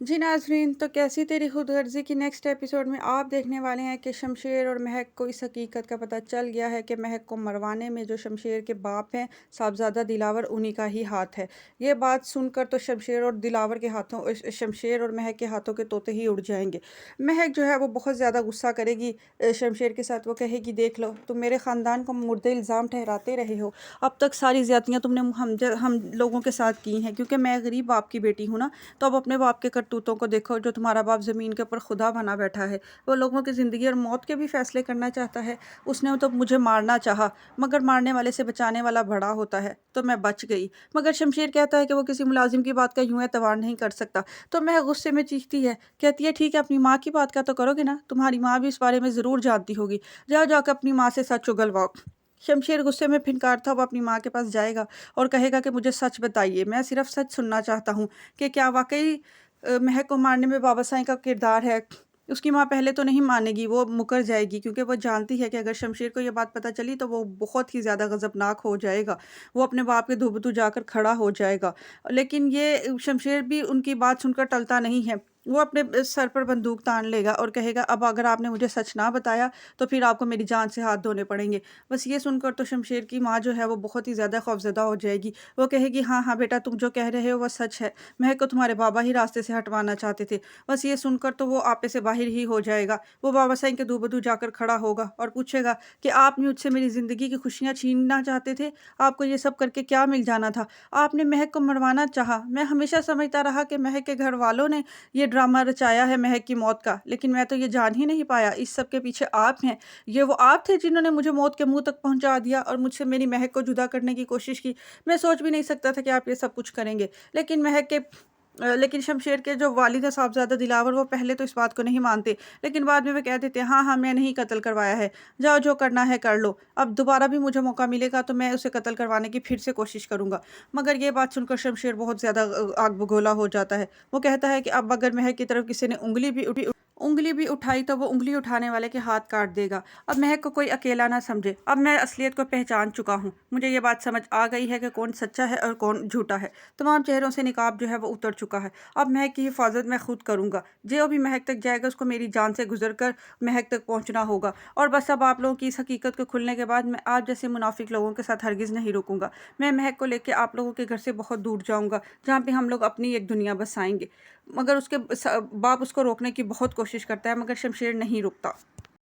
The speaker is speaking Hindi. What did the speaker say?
जी नाज़रीन, तो कैसी तेरी खुदगर्ज़ी की नेक्स्ट एपिसोड में आप देखने वाले हैं कि शमशेर और महक को इस हकीकत का पता चल गया है कि महक को मरवाने में जो शमशेर के बाप हैं साहबज़ादा दिलावर, उन्हीं का ही हाथ है। ये बात सुनकर तो शमशेर और दिलावर के हाथों शमशेर और महक के हाथों के तोते ही उड़ जाएंगे। महक जो है वो बहुत ज़्यादा गुस्सा करेगी शमशेर के साथ। वो कहेगी, देख लो, तुम मेरे ख़ानदान को मुर्दे इल्ज़ाम ठहराते रहे हो। अब तक सारी ज़्यादतियाँ तुमने हम लोगों के साथ की हैं, क्योंकि मैं गरीब बाप की बेटी हूँ ना। तो अब अपने बाप के करतूतों को देखो, जो तुम्हारा बाप ज़मीन के ऊपर खुदा बना बैठा है। वो लोगों की ज़िंदगी और मौत के भी फ़ैसले करना चाहता है। उसने तो मुझे मारना चाहा, मगर मारने वाले से बचाने वाला बड़ा होता है, तो मैं बच गई। मगर शमशेर कहता है कि वो किसी मुलाजिम की बात का यूँ एतबार नहीं कर सकता। तो मैं गुस्से में चीखती है, कहती है, ठीक है, अपनी माँ की बात का तो करोगे ना, तुम्हारी माँ भी इस बारे में ज़रूर जानती होगी। जाओ जाकर अपनी माँ से सच उगलवाओ। शमशेर गुस्से में फिनकारता हुआ अपनी माँ के पास जाएगा और कहेगा कि मुझे सच बताइए, मैं सिर्फ सच सुनना चाहता हूँ कि क्या वाक़ई महक को मारने में बाबा साईं का किरदार है। उसकी माँ पहले तो नहीं मानेगी, वो मुकर जाएगी, क्योंकि वो जानती है कि अगर शमशेर को ये बात पता चली तो वो बहुत ही ज़्यादा गज़बनाक हो जाएगा। वो अपने बाप के धुबतू जाकर खड़ा हो जाएगा। लेकिन ये शमशेर भी उनकी बात सुनकर टलता नहीं है। वो अपने सर पर बंदूक तान लेगा और कहेगा, अब अगर आपने मुझे सच ना बताया तो फिर आपको मेरी जान से हाथ धोने पड़ेंगे। बस ये सुनकर तो शमशेर की माँ जो है वो बहुत ही ज़्यादा खौफज़दा हो जाएगी। वो कहेगी, हाँ हाँ बेटा, तुम जो कह रहे हो वो सच है। महक को तुम्हारे बाबा ही रास्ते से हटवाना चाहते थे। बस ये सुनकर तो वो आपे से बाहर ही हो जाएगा। वो बाबा साईं के दूबदू जाकर खड़ा होगा और पूछेगा कि आप मुझसे मेरी ज़िंदगी की खुशियाँ छीनना चाहते थे? आपको ये सब करके क्या मिल जाना था? आपने महक को मरवाना चाहा। मैं हमेशा समझता रहा कि महक के घर वालों ने ये ड्रामा रचाया है महक की मौत का, लेकिन मैं तो ये जान ही नहीं पाया इस सब के पीछे आप हैं। ये वो आप थे जिन्होंने मुझे मौत के मुँह तक पहुँचा दिया और मुझसे मेरी महक को जुदा करने की कोशिश की। मैं सोच भी नहीं सकता था कि आप ये सब कुछ करेंगे। लेकिन शमशेर के जो वालिद हैं साहबज़ादा दिलावर, वो पहले तो इस बात को नहीं मानते, लेकिन बाद में वो कह देते हैं, हाँ, हाँ, मैं नहीं कत्ल करवाया है। जाओ, जो करना है कर लो। अब दोबारा भी मुझे मौका मिलेगा तो मैं उसे कत्ल करवाने की फिर से कोशिश करूँगा। मगर ये बात सुनकर शमशेर बहुत ज़्यादा आग बगोला हो जाता है। वो कहता है कि अब अगर महक की तरफ किसी ने उँगली भी उठाई तो वो उँगली उठाने वाले के हाथ काट देगा। अब महक को कोई अकेला ना समझे। अब मैं असलियत को पहचान चुका हूँ। मुझे ये बात समझ आ गई है कि कौन सच्चा है और कौन झूठा है। तमाम चेहरों से निकाब जो है वो उतर चुका है। अब महक की हिफाजत मैं खुद करूँगा। जो भी महक तक जाएगा उसको मेरी जान से गुजर कर महक तक पहुँचना होगा। और बस अब आप लोगों की इस हकीकत को खुलने के बाद मैं आप जैसे मुनाफिक लोगों के साथ हरगिज़ नहीं रुकूंगा। मैं महक को लेके आप लोगों के घर से बहुत दूर जाऊँगा, जहाँ पे हम लोग अपनी एक दुनिया बसाएंगे। मगर उसके बाप उसको रोकने की बहुत कोशिश करता है, मगर शमशेर नहीं रुकता।